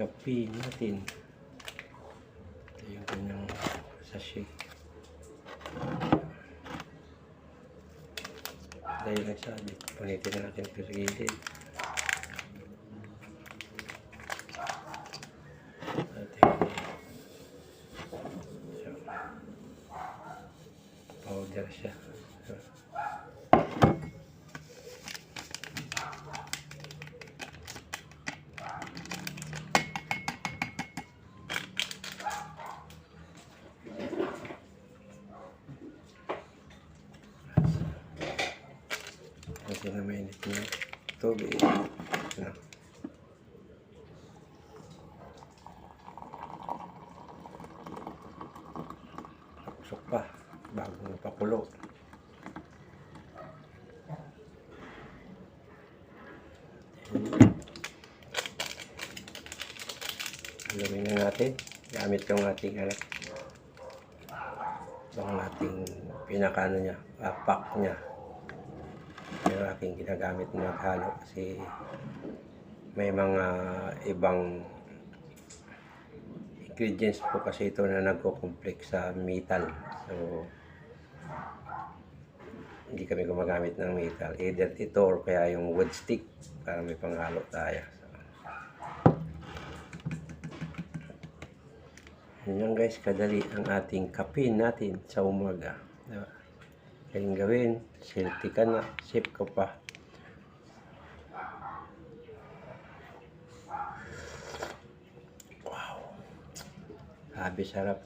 kape natin. Ito yung kanyang sachet. Dahil nagsabi, punitin na natin ito sa gilid. Powder siya. Kasi na mainit niya tubig. Ano? Pakusok pa bago mapakulo. Alamin na natin gamit yung ating yung ating pinakano niya, pack niya. Yung aking ginagamit maghalo kasi may mga ibang ingredients po kasi ito na nagko-complex sa metal. So hindi kami gumagamit ng metal, either ito or kaya yung wood stick para may panghalo tayo. Yan guys, kadali ang ating kape natin sa umaga. Diba? Kayong gawin, healthy ka na, safe ka pa. Wow! Sabi sarap.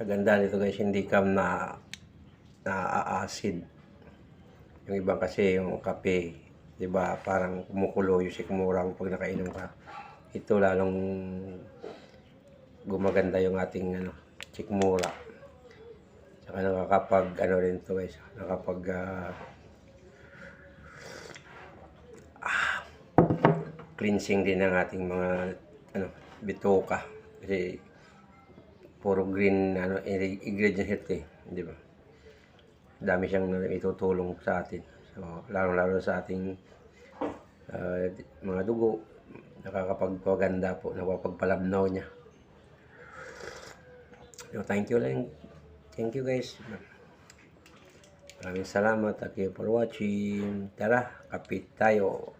Kaganda nito guys, hindi ka na-acid. Yung ibang kasi yung kape, diba, parang kumukulo yung sikmurang pag nakainom ka. Ito lalong gumaganda yung ating sikmura. Saka nakakapag rin to guys, nakapag cleansing din ng ating mga bituka kasi puro green ingredients di ba? Dami siyang itutulong sa atin. So lalo sa ating mga dugo, nakakapagpaganda po, nakapagpalabnaw niya. So thank you guys. Maraming salamat. Thank you for watching. Tara, kapit tayo.